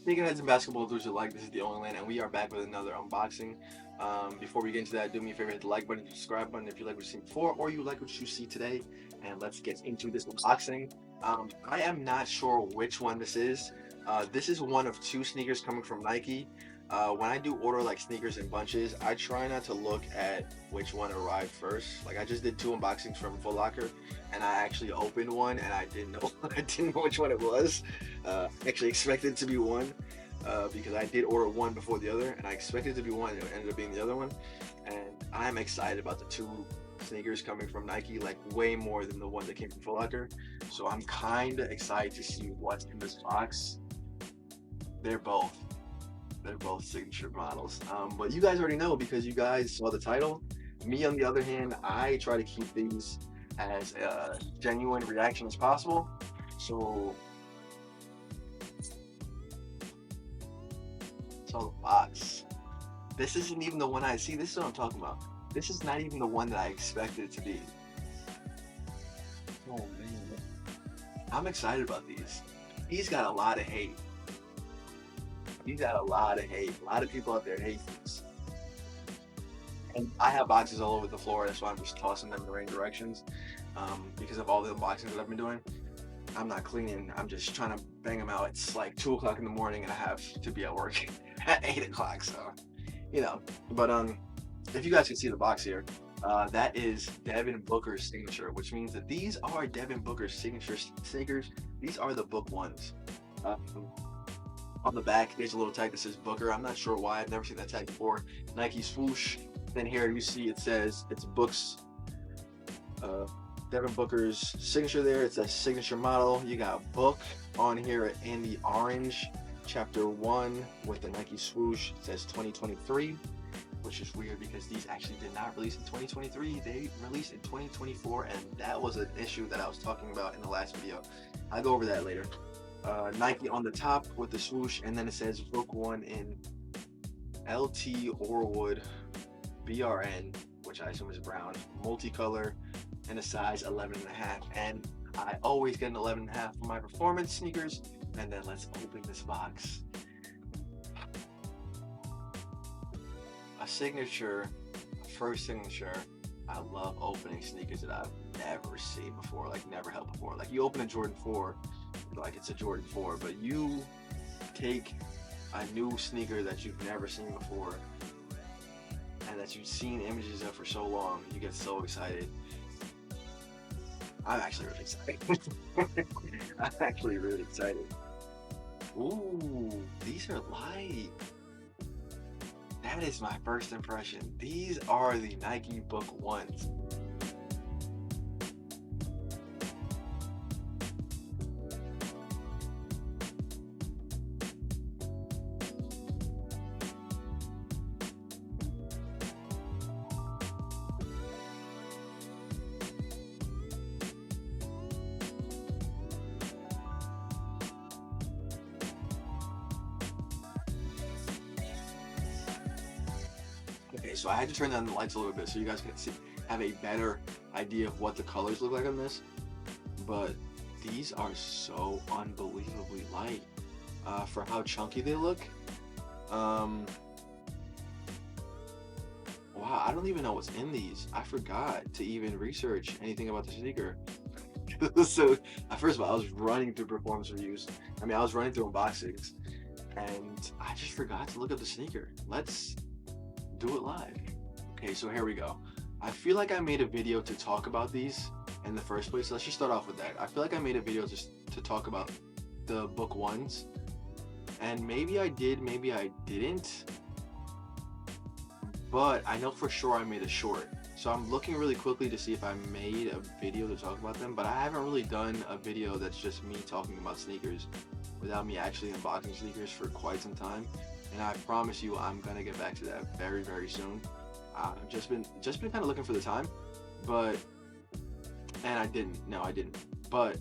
Sneakerheads and basketball dudes alike, this is the only land, and we are back with another unboxing. Before we get into that, do me a favor, hit the like button, subscribe button if you like what you've seen before, or you like what you see today. And let's get into this unboxing. I am not sure which one this is. This is one of two sneakers coming from Nike. When I do order like sneakers in bunches, I try not to look at which one arrived first. Like I just did two unboxings from Foot Locker, and I actually opened one, and I didn't know I didn't know which one it was. Actually expected it to be one, because I did order one before the other, and I expected it to be one, and it ended up being the other one. And I'm excited about the two sneakers coming from Nike, like way more than the one that came from Foot Locker. So I'm kind of excited to see what's in this box. They're both they're both signature models. But you guys already know because you guys saw the title. Me, on the other hand, I try to keep these as a genuine reaction as possible. So, so the box. This isn't even the one I see. This is what I'm talking about. This is not even the one that I expected it to be. Oh man, I'm excited about these. He's got a lot of hate. He's got a lot of hate. A lot of people out there hate these. And I have boxes all over the floor. That's why I'm just tossing them in the right directions. Because of all the unboxings that I've been doing. I'm not cleaning. I'm just trying to bang them out. It's like 2 o'clock in the morning, and I have to be at work at 8 o'clock. So, you know. But if you guys can see the box here, that is Devin Booker's signature, which means that these are Devin Booker's signature sneakers. These are the Book ones. Um, on the back, there's a little tag that says Booker. I'm not sure why. I've never seen that tag before. Nike swoosh. Then here you see it says it's Books. Uh, Devin Booker's signature there. It's a signature model. You got Book on here in the orange. Chapter 1 with the Nike swoosh. It says 2023, which is weird because these actually did not release in 2023. They released in 2024, and that was an issue that I was talking about in the last video. I'll go over that later. Nike on the top with the swoosh, and then it says Book 1 in LT Orwood BRN, which I assume is brown, multicolor, and a size 11.5. And I always get an 11.5 for my performance sneakers. And then let's open this box. A signature, a first signature. I love opening sneakers that I've never seen before, like never held before. Like you open a Jordan 4, like it's a Jordan 4, but you take a new sneaker that you've never seen before and that you've seen images of for so long, you get so excited. I'm actually really excited. I'm actually really excited. Ooh, these are light. That is my first impression. These are the Nike Book ones. Okay, so I had to turn down the lights a little bit so you guys can see, have a better idea of what the colors look like on this. But these are so unbelievably light for how chunky they look. Um, wow, I don't even know what's in these. I forgot to even research anything about the sneaker. So, first of all, I was running through performance reviews. I was running through unboxings, and I just forgot to look up the sneaker. Let's do it live. Okay, so here we go. I feel like I made a video to talk about these in the first place. Let's just start off with that. I feel like I made a video just to talk about the Book ones, and maybe I did, maybe I didn't, but I know for sure I made a short. So I'm looking really quickly to see if I made a video to talk about them, but I haven't really done a video that's just me talking about sneakers without me actually unboxing sneakers for quite some time. And I promise you I'm gonna get back to that very, very soon. I've just been kind of looking for the time, but I didn't. But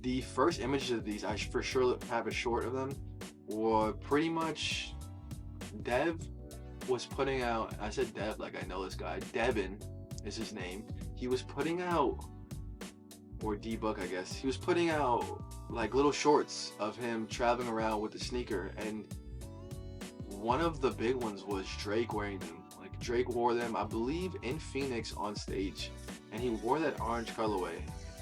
the first images of these, I for sure have a short of them, were pretty much Dev was putting out. I said Dev like I know this guy. Devin is his name. He was putting out or D-Book, I guess. He was putting out like little shorts of him traveling around with the sneaker, and one of the big ones was Drake wearing them. Like Drake wore them, I believe, in Phoenix on stage, and he wore that orange colorway.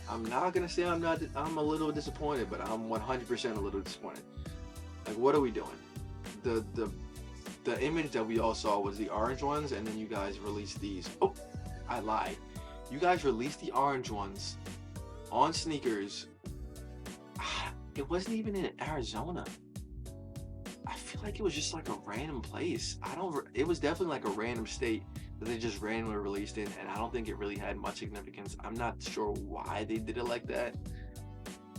I'm not gonna say I'm a little disappointed, but I'm 100% a little disappointed. Like, what are we doing? The image that we all saw was the orange ones, and then you guys released these. Oh, I lied. You guys released the orange ones on sneakers. It wasn't even in Arizona. I feel like it was just like a random place. It was definitely like a random state that they just randomly released in, and I don't think it really had much significance. I'm not sure why they did it like that.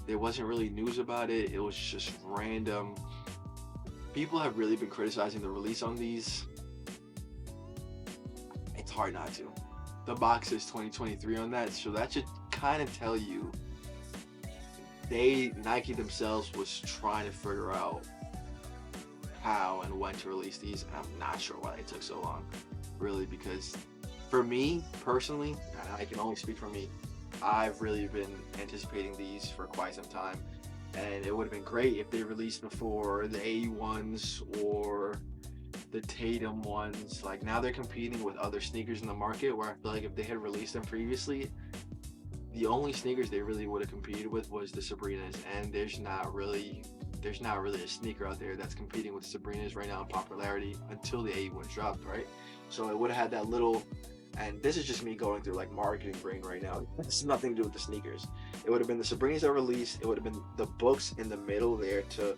There wasn't really news about it. It was just random. People have really been criticizing the release on these. It's hard not to. The box is 2023 on that, so that should kind of tell you Nike themselves was trying to figure out how and when to release these, and I'm not sure why they took so long, really, because for me personally, and I can only speak for me, I've really been anticipating these for quite some time, and it would have been great if they released before the AE ones or the Tatum ones. Like, now they're competing with other sneakers in the market, where I feel like if they had released them previously, the only sneakers they really would have competed with was the Sabrinas, and there's not really a sneaker out there that's competing with the Sabrinas right now in popularity until the AE ones dropped, right? So it would have had that little, and this is just me going through like marketing brain right now. This has nothing to do with the sneakers. It would have been the Sabrinas that released. It would have been the books in the middle there to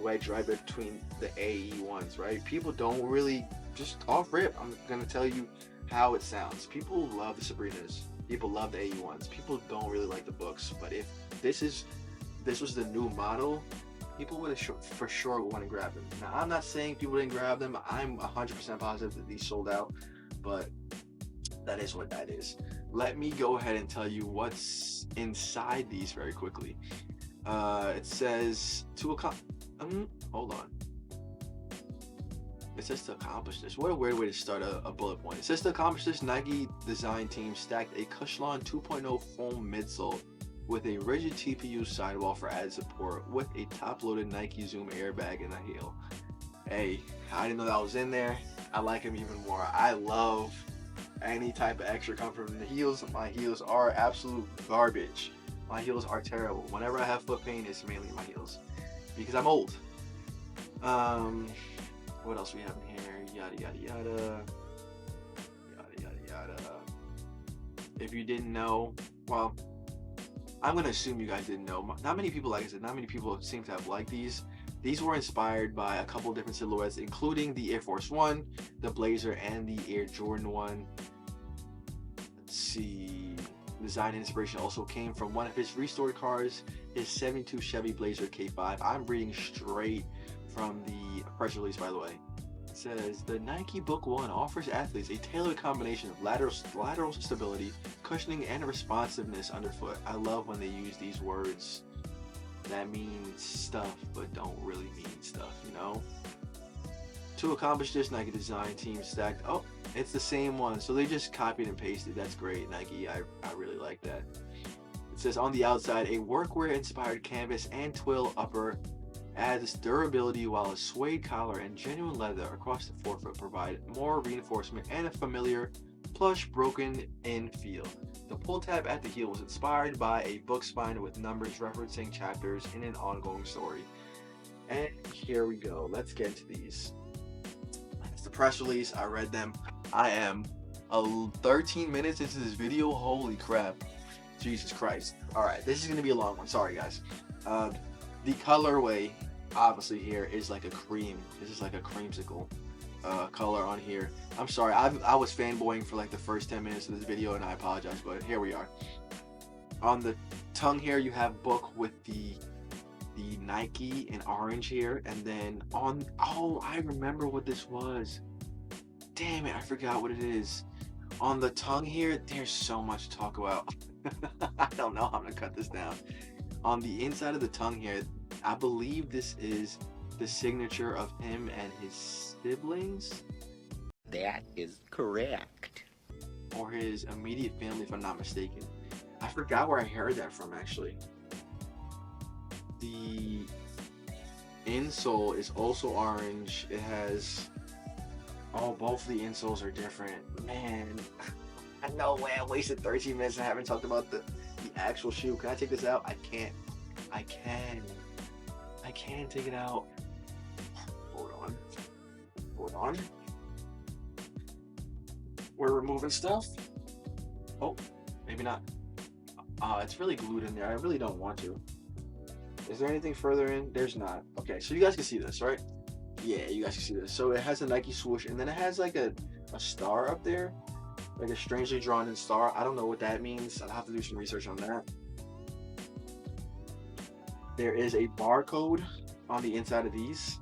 wedge right between the AE ones, right? People don't really, just off rip, I'm gonna tell you how it sounds. People love the Sabrinas. People love the AE ones. People don't really like the books. But if this was the new model, people would have for sure want to grab them. Now, I'm not saying people didn't grab them. I'm 100% positive that these sold out, but that is what that is. Let me go ahead and tell you what's inside these very quickly. It says hold on. It says to accomplish this. What a weird way to start a bullet point. It says to accomplish this, Nike design team stacked a Cushlon 2.0 foam midsole with a rigid TPU sidewall for added support with a top-loaded Nike Zoom airbag in the heel. Hey, I didn't know that was in there. I like them even more. I love any type of extra comfort in the heels. My heels are absolute garbage. My heels are terrible. Whenever I have foot pain, it's mainly my heels because I'm old. What else we have in here? Yada yada yada. Yada yada yada. If you didn't know, well, I'm gonna assume you guys didn't know. Not many people, like I said, not many people seem to have liked these. These were inspired by a couple different silhouettes, including the Air Force One, the Blazer, and the Air Jordan 1. Let's see. Design inspiration also came from one of his restored cars, his 72 Chevy Blazer K5. I'm reading straight from the press release, by the way. It says, the Nike Book 1 offers athletes a tailored combination of lateral stability, cushioning, and responsiveness underfoot. I love when they use these words that mean stuff but don't really mean stuff, you know? To accomplish this, Nike design team stacked, oh, it's the same one, so they just copied and pasted. That's great, Nike. I really like that. It says on the outside, a workwear inspired canvas and twill upper adds durability, while a suede collar and genuine leather across the forefoot provide more reinforcement and a familiar plush broken in feel. The pull tab at the heel was inspired by a book spine with numbers referencing chapters in an ongoing story. And here we go. Let's get to these. It's the press release. I read them. I am 13 minutes into this video. Holy crap. Jesus Christ. Alright, this is going to be a long one. Sorry, guys. The colorway, obviously, here is like a cream. This is like a creamsicle color on here. I'm sorry, I was fanboying for like the first 10 minutes of this video, and I apologize, but here we are. On the tongue here, you have book with the Nike in orange here, and then on, oh, I remember what this was. Damn it, I forgot what it is. On the tongue here, there's so much to talk about. I don't know how I'm gonna cut this down. On the inside of the tongue here, I believe this is the signature of him and his siblings. That is correct. Or his immediate family, if I'm not mistaken. I I forgot where I heard that from actually. The insole is also orange. It has, oh, both of the insoles are different. Man, I know way I wasted 13 minutes and haven't talked about the actual shoe. Can I take this out? I can't. I can. I can take it out. Hold on. Hold on. We're removing stuff. Oh, maybe not. It's really glued in there. I really don't want to. Is there anything further in? There's not. Okay, so you guys can see this, right? Yeah, you guys can see this. So it has a Nike swoosh, and then it has like a star up there, like a strangely drawn in star. I don't know what that means. I'll have to do some research on that. There is a barcode on the inside of these.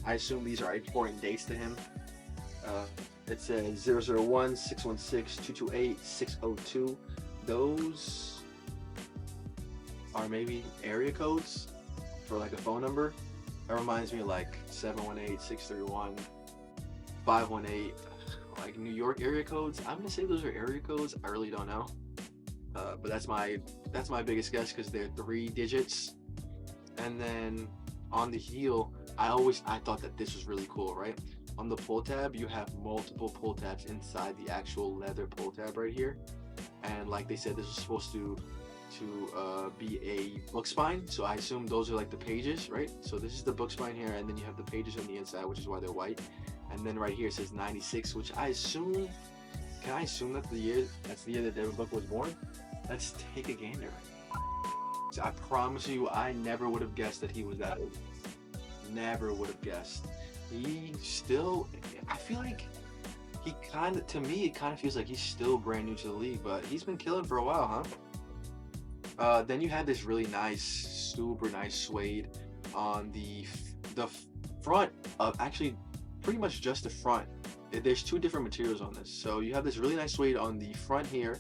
I assume these are important dates to him. It says 001, 616, 228, 602. Those are maybe area codes for like a phone number. That reminds me of like 718, 631, 518, like New York area codes. I'm gonna say those are area codes. I really don't know. But that's my biggest guess because they're 3 digits. And then on the heel, I thought that this was really cool, right? On the pull tab, you have multiple pull tabs inside the actual leather pull tab right here. And like they said, this is supposed to be a book spine, so I assume those are like the pages, right? So this is the book spine here, and then you have the pages on the inside, which is why they're white. And then right here it says 96, which I assume, can I assume that's the year that Devin Booker was born? Let's take a gander. So I promise you, I never would have guessed that he was that old. Never would have guessed. He still, I feel like he kind of, to me, it kind of feels like he's still brand new to the league, but he's been killing for a while, huh? Then you have this really nice, super nice suede on the front of, actually pretty much just the front. There's 2 different materials on this. So you have this really nice suede on the front here.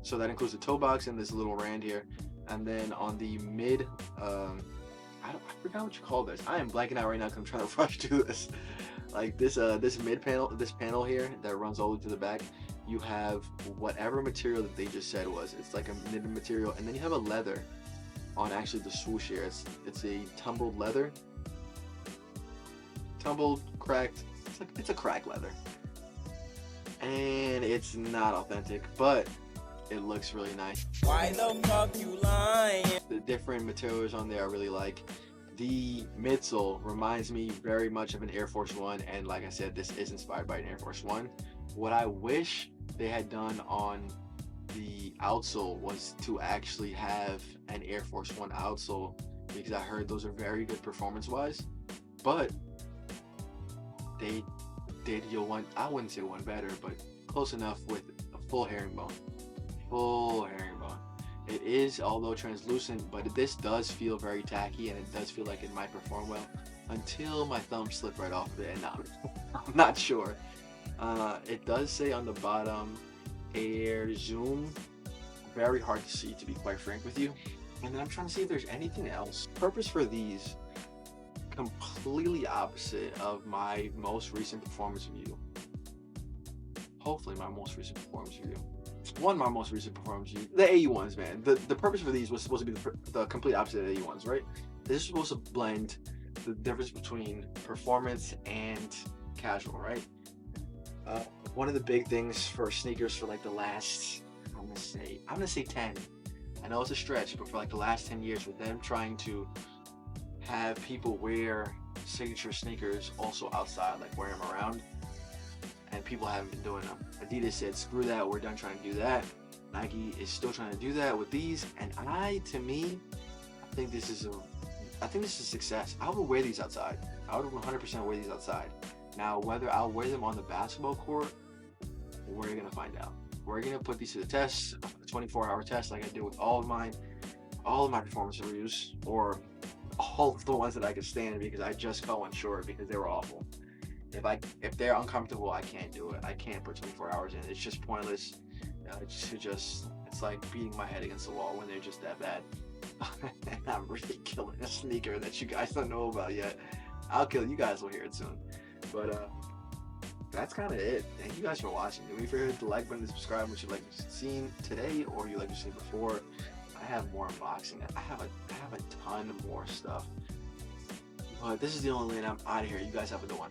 So that includes the toe box and this little rand here. And then on the mid, I forgot what you call this. I am blanking out right now because I'm trying to rush through this. Like this mid panel, this panel here that runs all the way to the back, you have whatever material that they just said was. It's like a knitted material, and then you have a leather on actually the swoosh here. It's a tumbled leather, tumbled, cracked. It's a cracked leather, and it's not authentic, but it looks really nice. Why the fuck you lying? The different materials on there I really like. The midsole reminds me very much of an Air Force One, and like I said, this is inspired by an Air Force One. What I wish they had done on the outsole was to actually have an Air Force One outsole, because I heard those are very good performance-wise, but they did one, I wouldn't say one better, but close enough with a full herringbone. Full herringbone. It is, although translucent, but this does feel very tacky, and it does feel like it might perform well until my thumb slipped right off of it, and now I'm not sure. It does say on the bottom Air Zoom. Very hard to see, to be quite frank with you. And then I'm trying to see if there's anything else. Purpose for these, completely opposite of my most recent performance review. Hopefully my most recent performance review. My most recent performance review. The AE ones, man. The purpose for these was supposed to be the complete opposite of the AE ones, right? This is supposed to blend the difference between performance and casual, right? One of the big things for sneakers for like the last, I'm gonna say 10. I know it's a stretch, but for like the last 10 years, with them trying to have people wear signature sneakers also outside, like wear them around, and people haven't been doing them. Adidas said, screw that, we're done trying to do that. Nike is still trying to do that with these, and I think this is a success. I would wear these outside. I would 100% wear these outside. Now, whether I'll wear them on the basketball court, we're gonna find out. We're gonna put these to the test, a 24-hour test, like I did with all of my performance reviews, or all of the ones that I could stand, because I just fell one short because they were awful. If they're uncomfortable, I can't do it. I can't put 24 hours in. It's just pointless. It's like beating my head against the wall when they're just that bad. And I'm really killing a sneaker that you guys don't know about yet. I'll kill you guys. Will hear it soon. But that's kind of it. Thank you guys for watching. Do me a favor, hit the like button and subscribe what you like seen today or you like to see before. I have more unboxing. I have a ton more stuff. But this is the only lane. I'm out of here. You guys have a good one.